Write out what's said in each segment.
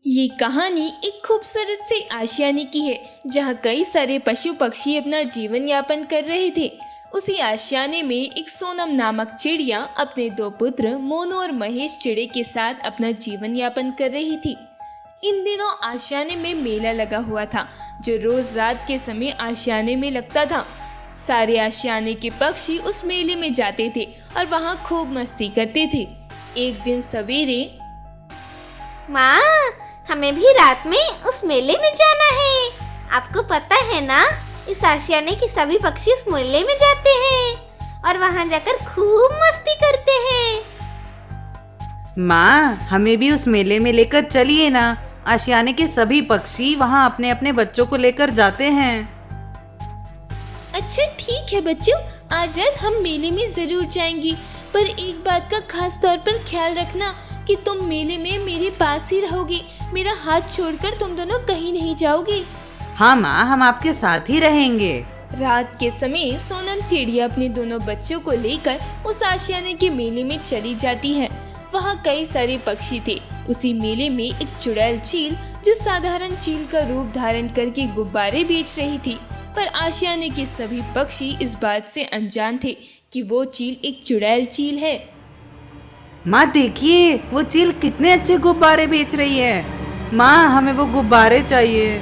ये कहानी एक खूबसूरत से आशियाने की है जहाँ कई सारे पशु पक्षी अपना जीवन यापन कर रहे थे। उसी आशियाने में एक सोनम नामक चिड़िया अपने दो पुत्र मोनू और महेश चिड़े के साथ अपना जीवन यापन कर रही थी। इन दिनों आशियाने में मेला लगा हुआ था जो रोज रात के समय आशियाने में लगता था। सारे आशियाने के पक्षी उस मेले में जाते थे और वहाँ खूब मस्ती करते थे। एक दिन सवेरे माँ, हमें भी रात में उस मेले में जाना है। आपको पता है ना, इस आशियाने के सभी पक्षी उस मेले में जाते हैं और वहाँ जाकर खूब मस्ती करते हैं। माँ, हमें भी उस मेले में लेकर चलिए ना। आशियाने के सभी पक्षी वहाँ अपने अपने बच्चों को लेकर जाते हैं। अच्छा ठीक है बच्चों, आज रात हम मेले में जरूर जाएंगे, पर एक बात का खास तौर पर ख्याल रखना कि तुम मेले में मेरे पास ही रहोगे। मेरा हाथ छोड़कर तुम दोनों कहीं नहीं जाओगे। हाँ माँ, हम आपके साथ ही रहेंगे। रात के समय सोनम चिड़िया अपने दोनों बच्चों को लेकर उस आशियाने के मेले में चली जाती है। वहाँ कई सारे पक्षी थे। उसी मेले में एक चुड़ैल चील जो साधारण चील का रूप धारण करके गुब्बारे बेच रही थी, पर आशियाने के सभी पक्षी इस बात से अनजान थे कि वो चील एक चुड़ैल चील है। माँ देखिए, वो चील कितने अच्छे गुब्बारे बेच रही है। माँ, हमें वो गुब्बारे चाहिए।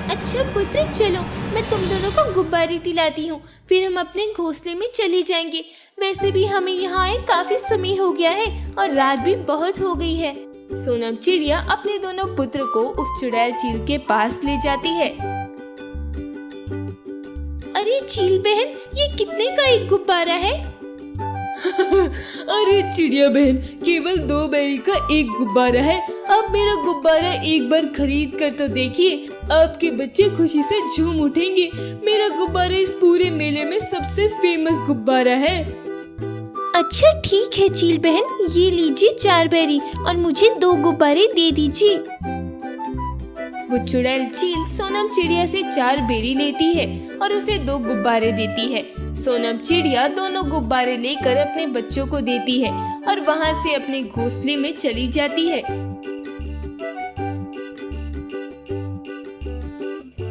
अच्छा पुत्र, चलो मैं तुम दोनों को गुब्बारे दिलाती हूँ, फिर हम अपने घोंसले में चले जाएंगे। वैसे भी हमें यहाँ आए काफी समय हो गया है और रात भी बहुत हो गई है। सोनम चिड़िया अपने दोनों पुत्र को उस चुड़ैल चील के पास ले जाती है। अरे चील बहन, ये कितने का एक गुब्बारा है? अरे चिड़िया बहन, केवल 2 बेरी का एक गुब्बारा है। आप मेरा गुब्बारा एक बार खरीद कर तो देखिए, आपके बच्चे खुशी से झूम उठेंगे। मेरा गुब्बारा इस पूरे मेले में सबसे फेमस गुब्बारा है। अच्छा ठीक है चील बहन, ये लीजिए 4 बेरी और मुझे 2 गुब्बारे दे दीजिए। वो चुड़ैल चील सोनम चिड़िया से 4 बेरी लेती है और उसे 2 गुब्बारे देती है। सोनम चिड़िया दोनों गुब्बारे लेकर अपने बच्चों को देती है और वहाँ से अपने घोंसले में चली जाती है।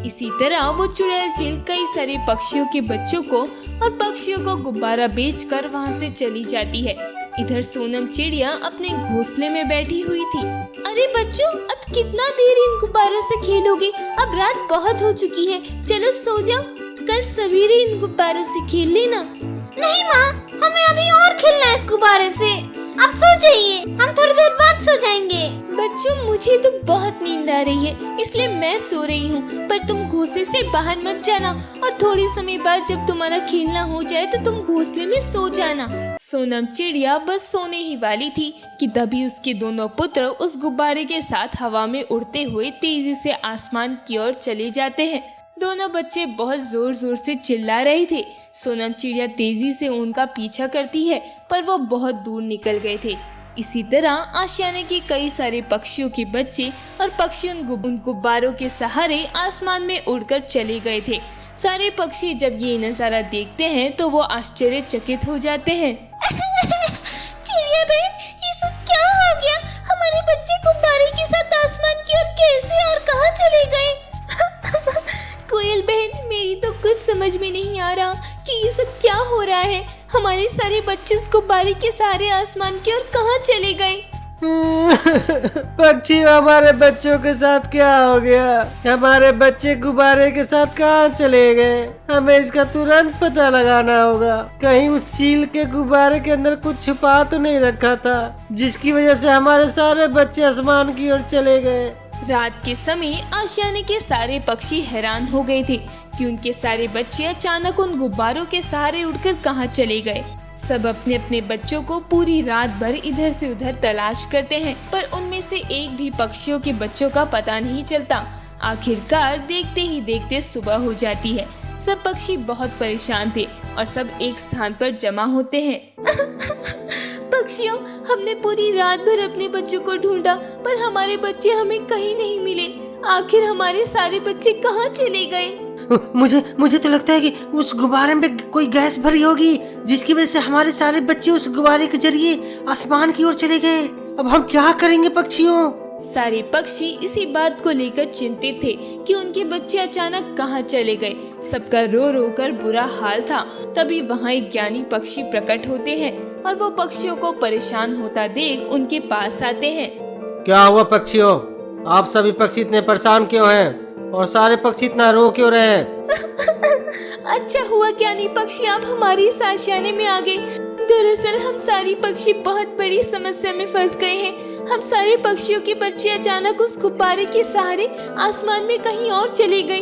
इसी तरह वो चुड़ैल चील कई सारे पक्षियों के बच्चों को और पक्षियों को गुब्बारा बेचकर वहाँ से चली जाती है। इधर सोनम चिड़िया अपने घोंसले में बैठी हुई थी। अरे बच्चों, अब कितना देर इन गुब्बारों से खेलोगे? अब रात बहुत हो चुकी है, चलो सो जाओ। कल सवेरे इन गुब्बारों से खेल लेना। नहीं माँ, हमें अभी और खेलना है इस गुब्बारे से। आप सो जाइए, हम थोड़ी देर बाद सो जाएंगे। बच्चों, मुझे तो बहुत नींद आ रही है, इसलिए मैं सो रही हूँ, पर तुम घोंसले से बाहर मत जाना और थोड़ी समय बाद जब तुम्हारा खेलना हो जाए तो तुम घोंसले में सो जाना। सोनम चिड़िया बस सोने ही वाली थी कि तभी उसके दोनों पुत्र उस गुब्बारे के साथ हवा में उड़ते हुए तेजी से आसमान की ओर चले जाते हैं। दोनों बच्चे बहुत जोर जोर से चिल्ला रहे थे। सोनम चिड़िया तेजी से उनका पीछा करती है, पर वो बहुत दूर निकल गए थे। इसी तरह आशियाने के कई सारे पक्षियों के बच्चे और पक्षी उन गुब्बारों के सहारे आसमान में उड़कर चले गए थे। सारे पक्षी जब ये नज़ारा देखते हैं तो वो आश्चर्यचकित हो जाते हैं। चिड़िया बहन, ये सब क्या हो गया? हमारे बच्चे गुब्बारे के साथ आसमान की ओर कैसे और कहाँ चले गए? कोयल बहन, मेरी तो कुछ समझ में नहीं आ रहा कि ये सब क्या हो रहा है। हमारे सारे बच्चे इस गुब्बारे के सहारे आसमान की ओर कहाँ चले गए? पक्षी, हमारे बच्चों के साथ क्या हो गया? हमारे बच्चे गुब्बारे के साथ कहाँ चले गए? हमें इसका तुरंत पता लगाना होगा। कहीं उस चील के गुब्बारे के अंदर कुछ छुपा तो नहीं रखा था, जिसकी वजह से हमारे सारे बच्चे आसमान की ओर चले गए। रात के समय आशियाने के सारे पक्षी हैरान हो गए थे कि उनके सारे बच्चे अचानक उन गुब्बारों के सहारे उड़कर कहाँ चले गए। सब अपने अपने बच्चों को पूरी रात भर इधर से उधर तलाश करते हैं, पर उनमें से एक भी पक्षियों के बच्चों का पता नहीं चलता। आखिरकार देखते ही देखते सुबह हो जाती है। सब पक्षी बहुत परेशान थे और सब एक स्थान पर जमा होते हैं। पक्षियों, हमने पूरी रात भर अपने बच्चों को ढूंढा, पर हमारे बच्चे हमें कहीं नहीं मिले। आखिर हमारे सारे बच्चे कहाँ चले गए? मुझे तो लगता है कि उस गुब्बारे में कोई गैस भरी होगी, जिसकी वजह से हमारे सारे बच्चे उस गुब्बारे के जरिए आसमान की ओर चले गए। अब हम क्या करेंगे पक्षियों? सारे पक्षी इसी बात को लेकर चिंतित थे कि उनके बच्चे अचानक कहाँ चले गए। सबका रो रो कर बुरा हाल था। तभी वहाँ एक ज्ञानी पक्षी प्रकट होते हैं और वो पक्षियों को परेशान होता देख उनके पास आते हैं। क्या हुआ पक्षियों, आप सभी पक्षी इतने परेशान क्यों हैं और सारे पक्षी इतना रो क्यों रहे हैं? अच्छा हुआ ज्ञानी पक्षी आप हमारी इस आशियाने में आ गए। दरअसल हम सारी पक्षी बहुत बड़ी समस्या में फंस गए हैं। हम सारे पक्षियों के बच्चे अचानक उस गुब्बारे के सहारे आसमान में कहीं और चले गए।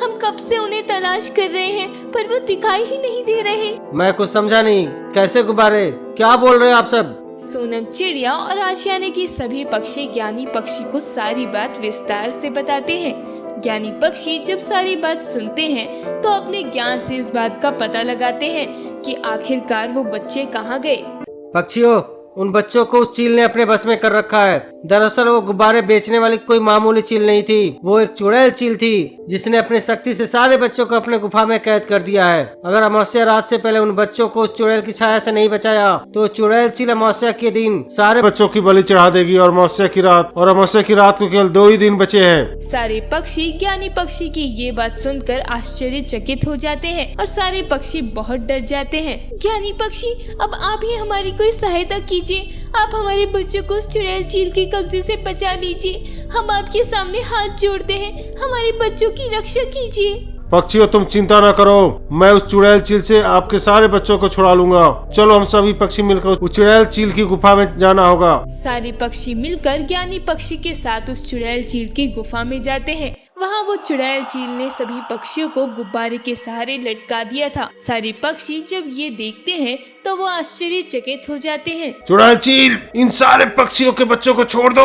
हम कब से उन्हें तलाश कर रहे हैं पर वो दिखाई ही नहीं दे रहे। मैं कुछ समझा नहीं, कैसे गुब्बारे, क्या बोल रहे हो आप सब? सोनम चिड़िया और आशियाने के सभी पक्षी ज्ञानी पक्षी को सारी बात विस्तार से बताते हैं। ज्ञानी पक्षी जब सारी बात सुनते हैं तो अपने ज्ञान से इस बात का पता लगाते हैं कि आखिरकार वो बच्चे कहाँ गए। पक्षियों, उन बच्चों को उस चील ने अपने बस में कर रखा है। दरअसल वो गुब्बारे बेचने वाली कोई मामूली चील नहीं थी, वो एक चुड़ैल चील थी जिसने अपनी शक्ति से सारे बच्चों को अपने गुफा में कैद कर दिया है। अगर अमावस्या रात से पहले उन बच्चों को उस चुड़ैल की छाया से नहीं बचाया तो चुड़ैल चील अमावस्या के दिन सारे बच्चों की बलि चढ़ा देगी और अमावस्या की रात को केवल 2 ही दिन बचे हैं। सारे पक्षी ज्ञानी पक्षी की ये बात सुनकर आश्चर्यचकित हो जाते हैं और सारे पक्षी बहुत डर जाते हैं। ज्ञानी पक्षी अब आप ही हमारी कोई सहायता कीजिए। आप हमारे बच्चों को उस चुड़ैल चील के कब्जे से बचा लीजिए। हम आपके सामने हाथ जोड़ते हैं, हमारे बच्चों की रक्षा कीजिए। पक्षियों तुम चिंता न करो, मैं उस चुड़ैल चील से आपके सारे बच्चों को छुड़ा लूंगा। चलो हम सभी पक्षी मिलकर उस चुड़ैल चील की गुफा में जाना होगा। सारे पक्षी मिलकर ज्ञानी पक्षी के साथ उस चुड़ैल चील की गुफा में जाते हैं। वहाँ वो चुड़ैल चील ने सभी पक्षियों को गुब्बारे के सहारे लटका दिया था। सारे पक्षी जब ये देखते हैं तो वो आश्चर्यचकित हो जाते हैं। चुड़ैल चील, इन सारे पक्षियों के बच्चों को छोड़ दो,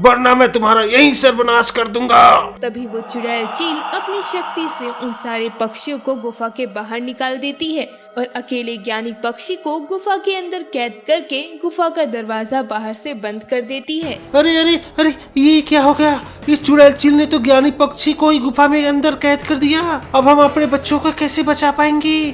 वरना मैं तुम्हारा यही सर्वनाश कर दूंगा। तभी वो चुड़ैल चील अपनी शक्ति से उन सारे पक्षियों को गुफा के बाहर निकाल देती है और अकेले ज्ञानी पक्षी को गुफा के अंदर कैद करके गुफा का दरवाजा बाहर से बंद कर देती है। अरे अरे अरे, ये क्या हो गया? इस चुड़ैल चील ने तो ज्ञानी पक्षी को ही गुफा में अंदर कैद कर दिया। अब हम अपने बच्चों को कैसे बचा पाएंगे?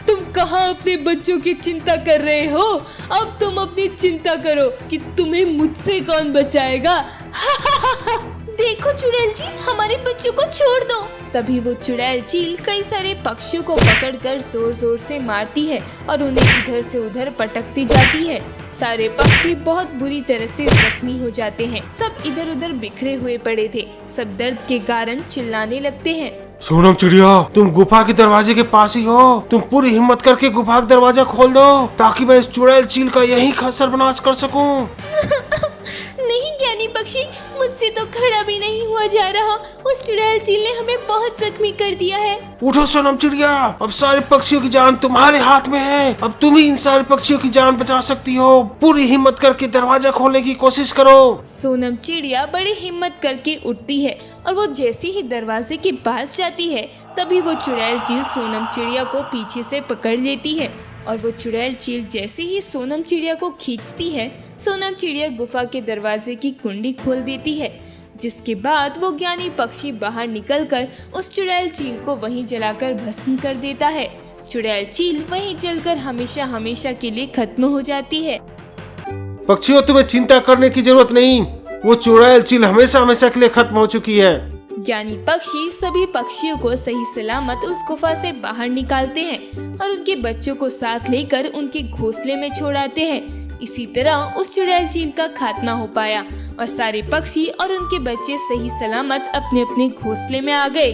तुम कहाँ अपने बच्चों की चिंता कर रहे हो? अब तुम अपनी चिंता करो कि तुम्हें मुझसे कौन बचाएगा। देखो चुड़ैल चील, हमारे बच्चों को छोड़ दो। तभी वो चुड़ैल चील कई सारे पक्षियों को पकड़कर जोर जोर से मारती है और उन्हें इधर से उधर पटकती जाती है। सारे पक्षी बहुत बुरी तरह से जख्मी हो जाते हैं। सब इधर उधर बिखरे हुए पड़े थे। सब दर्द के कारण चिल्लाने लगते हैं। सोनम चिड़िया, तुम गुफा के दरवाजे के पास ही हो। तुम पूरी हिम्मत करके गुफा का दरवाजा खोल दो ताकि मैं इस चुड़ैल चील का यही सर्वनाश कर सकूं। नहीं ज्ञानी पक्षी, मुझसे तो खड़ा भी नहीं हुआ जा रहा। उस चुड़ैल चील ने हमें बहुत जख्मी कर दिया है। उठो सोनम चिड़िया, अब सारे पक्षियों की जान तुम्हारे हाथ में है। अब तुम ही इन सारे पक्षियों की जान बचा सकती हो। पूरी हिम्मत करके दरवाजा खोलने की कोशिश करो। सोनम चिड़िया बड़ी हिम्मत करके उठती है और वो जैसे ही दरवाजे के पास जाती है तभी वो चुड़ैल चील सोनम चिड़िया को पीछे से पकड़ लेती है और वो चुड़ैल चील जैसे ही सोनम चिड़िया को खींचती है, सोनम चिड़िया गुफा के दरवाजे की कुंडी खोल देती है। जिसके बाद वो ज्ञानी पक्षी बाहर निकलकर उस चुड़ैल चील को वहीं जलाकर भस्म कर देता है। चुड़ैल चील वहीं जलकर हमेशा हमेशा के लिए खत्म हो जाती है। पक्षियों तुम्हें चिंता करने की जरूरत नहीं, वो चुड़ैल चील हमेशा हमेशा के लिए खत्म हो चुकी है। ज्ञानी पक्षी सभी पक्षियों को सही सलामत उस गुफा से बाहर निकालते हैं और उनके बच्चों को साथ लेकर उनके घोंसले में छोड़ आते हैं। इसी तरह उस चुड़ैल चील का खात्मा हो पाया और सारे पक्षी और उनके बच्चे सही सलामत अपने अपने घोंसले में आ गए।